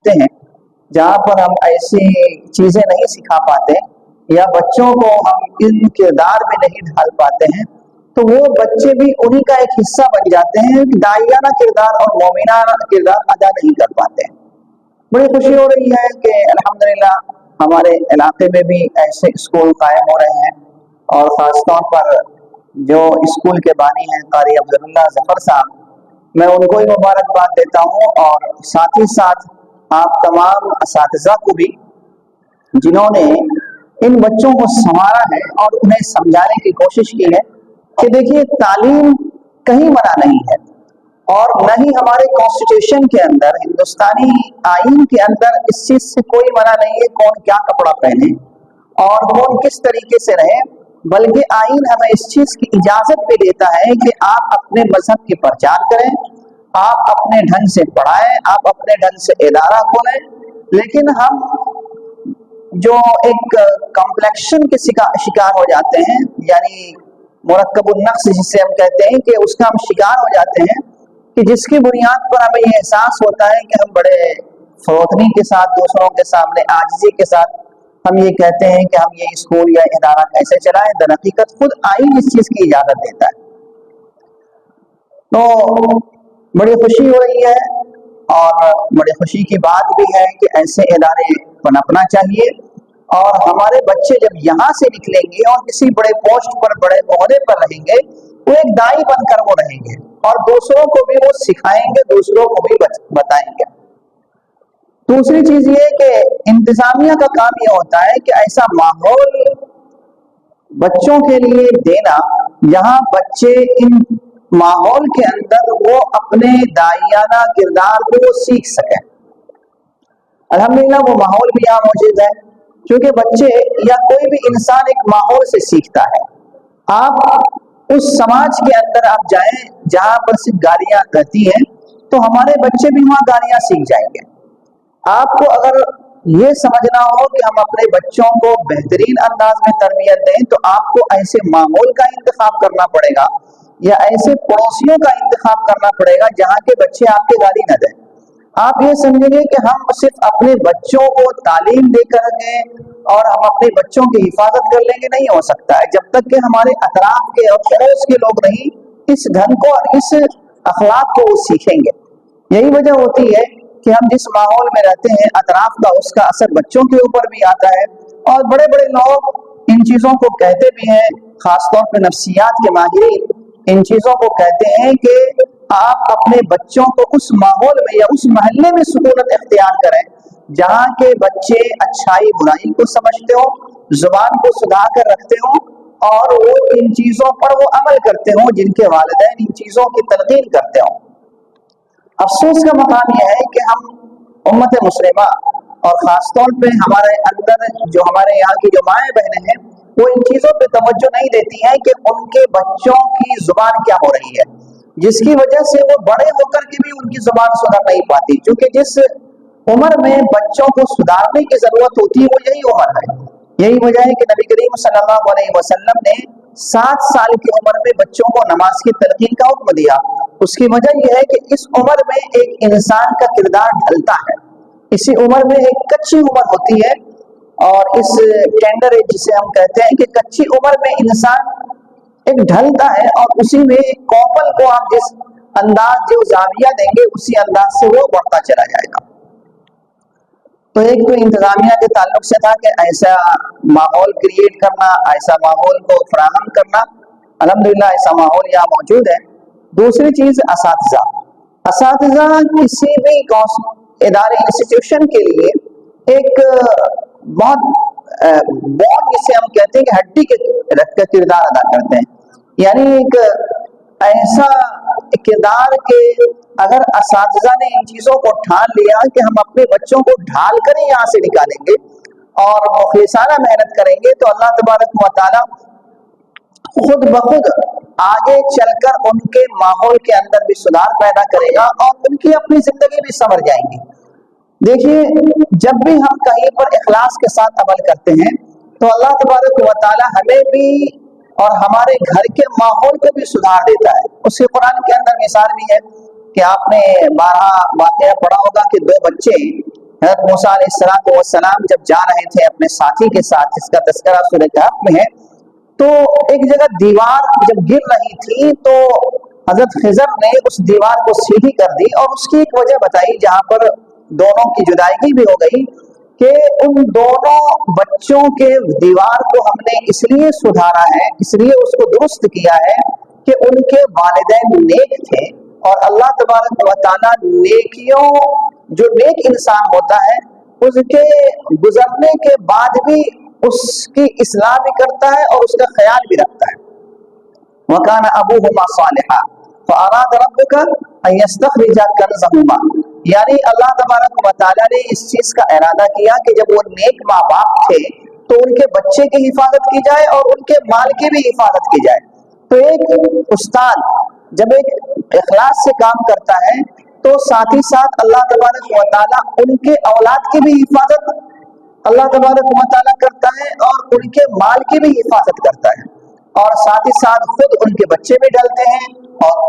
हैं जहाँ पर हम ऐसी चीज़ें नहीं सिखा पाते या बच्चों को हम इन किरदार में नहीं ढाल पाते हैं, तो वो बच्चे भी उन्हीं का एक हिस्सा बन जाते हैं, दाइयाना किरदार और मोमिनाना किरदार अदा नहीं कर पाते हैं। बड़ी खुशी हो रही है कि अल्हम्दुलिल्लाह हमारे इलाके में भी ऐसे स्कूल कायम हो रहे हैं, और ख़ास तौर पर जो स्कूल के बानी हैं कारी अब्दुल्लाह ज़फ़र साहब, मैं उनको ही मुबारकबाद देता हूँ, और साथ ही साथ आप तमाम असातिज़ा को भी जिन्होंने इन बच्चों को संवारा है और उन्हें समझाने की कोशिश की है कि देखिए तालीम कहीं मना नहीं है, और न ही हमारे कॉन्स्टिट्यूशन के अंदर, हिंदुस्तानी आइन के अंदर इस चीज़ से कोई मना नहीं है कौन क्या कपड़ा पहने और कौन किस तरीके से रहे, बल्कि आइन हमें इस चीज़ की इजाज़त भी देता है कि आप अपने मजहब की प्रचार करें, आप अपने ढंग से पढ़ाएं, आप अपने ढंग से इदारा खोलें। लेकिन हम जो एक कॉम्प्लेक्शन के शिकार हो जाते हैं, यानी मुरक्कबुन नक्स जिसे हम कहते हैं, कि उसका हम शिकार हो जाते हैं कि जिसकी बुनियाद पर हमें ये एहसास होता है कि हम बड़े फरोतनी के साथ दूसरों के सामने आजिज़ी के साथ हम ये कहते हैं कि हम ये स्कूल या इदारा कैसे चलाएं। दर हकीकत खुद आइन इस चीज़ की इजाज़त देता है। तो बड़ी खुशी हो रही है, और बड़ी खुशी की बात भी है कि ऐसे इदारे पनपना चाहिए, और हमारे बच्चे जब यहाँ से निकलेंगे और किसी बड़े पोस्ट पर, बड़े ओहदे पर रहेंगे, वो एक दाई बनकर वो रहेंगे और दूसरों को भी वो सिखाएंगे, दूसरों को भी बताएंगे। दूसरी चीज ये कि इंतजामिया का काम ये होता है कि ऐसा माहौल बच्चों के लिए देना जहां बच्चे इन माहौल के अंदर वो अपने दाइयाना किरदार को वो सीख सकें। अल्हम्दुलिल्लाह वो माहौल भी यहाँ मौजूद है, क्योंकि बच्चे या कोई भी इंसान एक माहौल से सीखता है। आप उस समाज के अंदर आप जाएं जहां पर सिर्फ गालियां रहती हैं, तो हमारे बच्चे भी वहां गालियां सीख जाएंगे। आपको अगर ये समझना हो कि हम अपने बच्चों को बेहतरीन अंदाज में तरबियत दें, तो आपको ऐसे माहौल का इंतखाब करना पड़ेगा या ऐसे पड़ोसियों का इंतखाब करना पड़ेगा जहाँ के बच्चे आपके गाली न दें। आप ये समझेंगे कि हम सिर्फ अपने बच्चों को तालीम देकर के और हम अपने बच्चों की हिफाजत कर लेंगे, नहीं हो सकता है जब तक कि हमारे अतराफ के और पड़ोस के लोग नहीं इस ढंग को और इस अखलाक को सीखेंगे। यही वजह होती है कि हम जिस माहौल में रहते हैं अतराफ का उसका असर बच्चों के ऊपर भी आता है, और बड़े बड़े लोग इन चीज़ों को कहते भी हैं, खासतौर पर नफ्सियात के माहिरीन इन चीज़ों को कहते हैं कि आप अपने बच्चों को उस माहौल में या उस महल्ले में सुकूनत इख्तियार करें जहाँ के बच्चे अच्छाई बुराई को समझते हो, जुबान को सुधार कर रखते हो, और वो इन चीज़ों पर वो अमल करते हो जिनके वालिदैन इन चीज़ों की तलकीन करते हो। अफसोस का मकाम यह है कि हम उम्मत मुस्लिमा और ख़ासतौर पे हमारे अंदर जो हमारे यहाँ की जो माएँ बहनें हैं, वो इन चीज़ों पे तवज्जो नहीं देती हैं कि उनके बच्चों की जुबान क्या हो रही है, जिसकी वजह से वो बड़े होकर के भी उनकी जुबान सुधर नहीं पाती। क्योंकि जिस उम्र में बच्चों को सुधारने की ज़रूरत होती है वो यही उम्र है। यही वजह है कि नबी करीम सल्लल्लाहु अलैहि वसल्लम ने 7 साल की उम्र में बच्चों को नमाज की तलकीन का हुक्म दिया। उसकी वजह यह है कि इस उम्र में एक इंसान का किरदार ढलता है। इसी उम्र में एक कच्ची उम्र होती है, और इस टेंडर एज जिसे हम कहते हैं कि कच्ची उम्र में इंसान एक ढलता है, और उसी में कौपल को आप जिस अंदाज जो जाविया देंगे उसी अंदाज से वो बढ़ता चला जाएगा। तो एक तो इंतजामिया के ताल्लुक से था कि ऐसा माहौल क्रिएट करना, ऐसा माहौल को फराहम करना। अल्हम्दुलिल्लाह ऐसा माहौल यहाँ मौजूद है। दूसरी चीज़ असातिज़ा किसी भी इदारे इंस्टीट्यूशन के लिए एक बहुत बॉन्ड जिसे हम कहते हैं कि हड्डी के रख कर किरदार अदा करते हैं, यानी एक ऐसा किरदार के अगर असातिज़ा ने इन चीज़ों को ठान लिया कि हम अपने बच्चों को ढाल कर ही यहाँ से निकालेंगे और मुखलिसाना मेहनत करेंगे, तो अल्लाह तबारक व तआला खुद ब खुद आगे चलकर उनके माहौल के अंदर भी सुधार पैदा करेगा और उनकी अपनी जिंदगी भी संवर जाएंगी। देखिए, जब भी हम कहीं पर इखलास के साथ अमल करते हैं तो अल्लाह तबारक व तआला हमें भी और हमारे घर के माहौल को भी सुधार देता है। उसके कुरान के अंदर मिसाल भी है कि आपने 12 वाक़या पढ़ा होगा कि 2 बच्चे حضرت موسیٰ علیہ السلام جب جا رہے تھے اپنے ساتھی کے ساتھ، جس کا تذکرہ سورہ کہف میں ہے، تو ایک جگہ دیوار جب گر رہی تھی تو حضرت خضر نے اس دیوار کو سیدھی کر دی، اور اس کی ایک وجہ بتائی جہاں پر دونوں کی جدائیگی بھی ہو گئی، کہ ان دونوں بچوں کے دیوار کو ہم نے اس لیے سدھارا ہے، اس لیے اس کو درست کیا ہے کہ ان کے والدین نیک تھے، اور اللہ تبارک و تعالیٰ نیکیوں، جو نیک انسان ہوتا ہے اس کے گزرنے کے بعد بھی اس کی اصلاح بھی کرتا ہے اور اس کا خیال بھی رکھتا ہے۔ وَكَانَ أَبُوهُمَا صَالِحًا فَأَرَادَ رَبُّكَ أَن يَسْتَخْرِجَ كَنزَهُمَا، یعنی اللہ تبارک و تعالیٰ نے اس چیز کا ارادہ کیا کہ جب وہ نیک ماں باپ تھے تو ان کے بچے کی حفاظت کی جائے اور ان کے مال کی بھی حفاظت کی جائے۔ تو ایک استاد جب ایک اخلاص سے کام کرتا ہے تو ساتھ ہی ساتھ اللہ تبارک و تعالیٰ ان کے اولاد کی بھی حفاظت اللہ تبارک و تعالیٰ کرتا ہے، اور ان کے مال کی بھی حفاظت کرتا ہے، اور ساتھ ہی ساتھ خود ان کے بچے بھی ڈلتے ہیں اور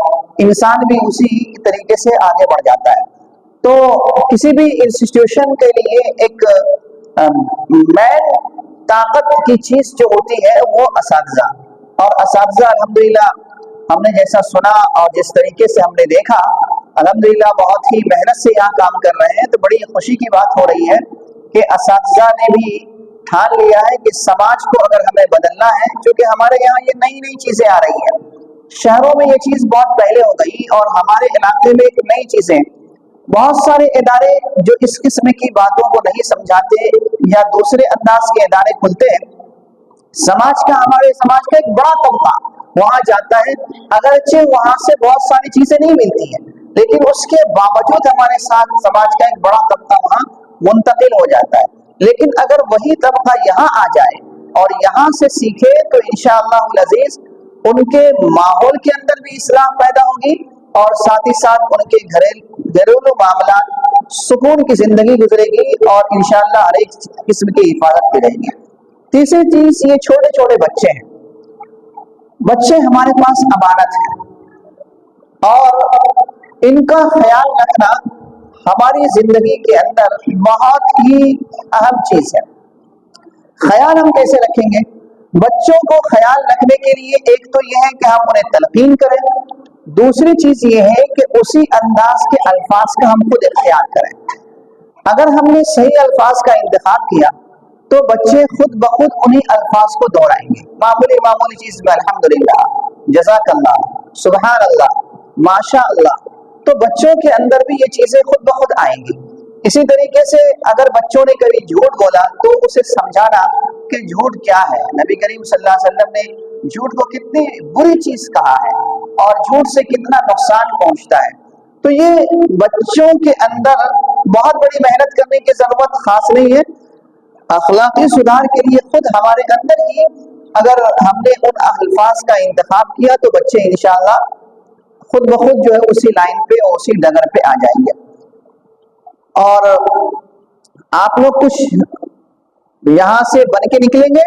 انسان بھی اسی طریقے سے آگے بڑھ جاتا ہے۔ تو کسی بھی انسٹیٹیوشن کے لیے ایک مین طاقت کی چیز جو ہوتی ہے وہ اساتذہ، اور اساتذہ الحمدللہ ہم نے جیسا سنا اور جس طریقے سے ہم نے دیکھا، الحمدللہ بہت ہی محنت سے یہاں کام کر رہے ہیں۔ تو بڑی خوشی کی بات ہو رہی ہے کہ اساتذہ نے بھی ٹھان لیا ہے کہ سماج کو اگر ہمیں بدلنا ہے، چونکہ ہمارے یہاں یہ نئی نئی چیزیں آ رہی ہیں، شہروں میں یہ چیز بہت پہلے ہو گئی، اور ہمارے علاقے میں ایک نئی چیزیں، بہت سارے ادارے جو اس قسم کی باتوں کو نہیں سمجھاتے یا دوسرے انداز کے ادارے کھلتے ہیں، ہمارے سماج کا ایک بڑا طبقہ وہاں جاتا ہے، اگرچہ وہاں سے بہت ساری چیزیں نہیں ملتی ہیں، لیکن اس کے باوجود ہمارے ساتھ سماج کا ایک بڑا طبقہ وہاں منتقل ہو جاتا ہے۔ لیکن اگر وہی طبقہ یہاں آ جائے اور یہاں سے سیکھے تو انشاءاللہ العزیز ان کے ماحول کے اندر بھی اصلاح پیدا ہوگی، اور ساتھ ہی ساتھ ان کے گھریلو معاملات سکون کی زندگی گزرے گی، اور انشاءاللہ ہر ایک قسم کی حفاظت بھی رہے گی۔ تیسری چیز، یہ چھوٹے چھوٹے بچے ہیں، بچے ہمارے پاس امانت ہیں، اور ان کا خیال رکھنا ہماری زندگی کے اندر بہت ہی اہم چیز ہے۔ خیال ہم کیسے رکھیں گے؟ بچوں کو خیال رکھنے کے لیے ایک تو یہ ہے کہ ہم انہیں تلقین کریں، دوسری چیز یہ ہے کہ اسی انداز کے الفاظ کا ہم خود اختیار کریں۔ اگر ہم نے صحیح الفاظ کا انتخاب کیا تو بچے خود بخود انہی الفاظ کو دوہرائیں گے، معمولی چیز میں الحمدللہ، جزاک اللہ، سبحان اللہ، ماشاء اللہ، تو بچوں کے اندر بھی یہ چیزیں خود بخود آئیں گی۔ اسی طریقے سے اگر بچوں نے کبھی جھوٹ بولا تو اسے سمجھانا کہ جھوٹ کیا ہے، نبی کریم صلی اللہ علیہ وسلم نے جھوٹ کو کتنی بری چیز کہا ہے اور جھوٹ سے کتنا نقصان پہنچتا ہے۔ تو یہ بچوں کے اندر بہت بڑی محنت کرنے کی ضرورت خاص نہیں ہے، اخلاقی سدھار کے لیے خود ہمارے اندر ہی اگر ہم نے ان الفاظ کا انتخاب کیا تو بچے انشاءاللہ خود بخود جو ہے اسی لائن پہ اور اسی ڈگر پہ آ جائیں گے۔ اور آپ لوگ کچھ یہاں سے بن کے نکلیں گے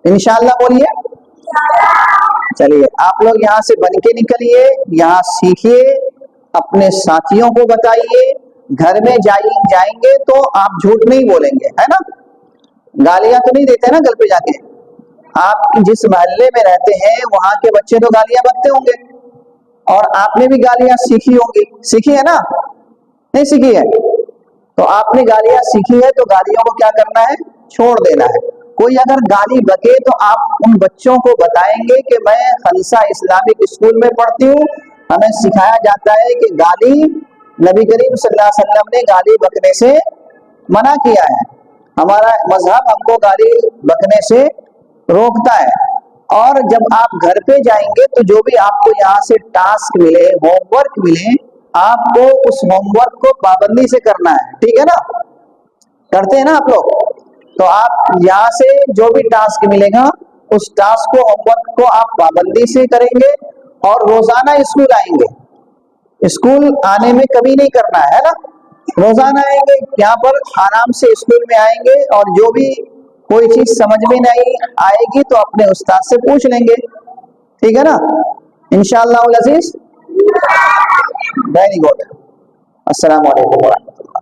انشاءاللہ، بولیے چلیے آپ لوگ یہاں سے بن کے نکلیے، یہاں سیکھیے، اپنے ساتھیوں کو بتائیے، گھر میں جائیں گے تو آپ جھوٹ نہیں بولیں گے، ہے نا؟ گالیاں تو نہیں دیتے نا گھر پہ جا کے؟ آپ جس محلے میں رہتے ہیں وہاں کے بچے تو گالیاں بکتے ہوں گے، اور آپ نے بھی گالیاں سیکھی ہوں گی، سیکھی ہے نا؟ نہیں سیکھی ہے؟ تو آپ نے گالیاں سیکھی ہے تو گالیوں کو کیا کرنا ہے؟ چھوڑ دینا ہے۔ کوئی اگر گالی بکے تو آپ ان بچوں کو بتائیں گے کہ میں خنسا اسلامک اسکول میں پڑھتی ہوں، ہمیں سکھایا جاتا ہے کہ گالی، نبی کریم صلی اللہ علیہ وسلم نے گالی بکنے سے منع کیا ہے، ہمارا مذہب ہم کو گالی بکنے سے روکتا ہے۔ اور جب آپ گھر پہ جائیں گے تو جو بھی آپ کو یہاں سے ٹاسک ملے، ہوم ورک ملے، آپ کو اس ہوم ورک کو پابندی سے کرنا ہے، ٹھیک ہے نا؟ کرتے ہیں نا آپ لوگ؟ تو آپ یہاں سے جو بھی ٹاسک ملے گا اس ٹاسک کو، ہوم ورک کو آپ پابندی سے کریں گے، اور روزانہ اسکول آئیں گے۔ اسکول آنے میں کمی نہیں کرنا ہے نا، روزانہ آئیں گے یہاں پر، آرام سے اسکول میں آئیں گے، اور جو بھی کوئی چیز سمجھ میں نہیں آئے گی تو اپنے استاد سے پوچھ لیں گے، ٹھیک ہے نا؟ انشاءاللہ العزیز، ویری گڈ، السلام علیکم ورحمۃ اللہ۔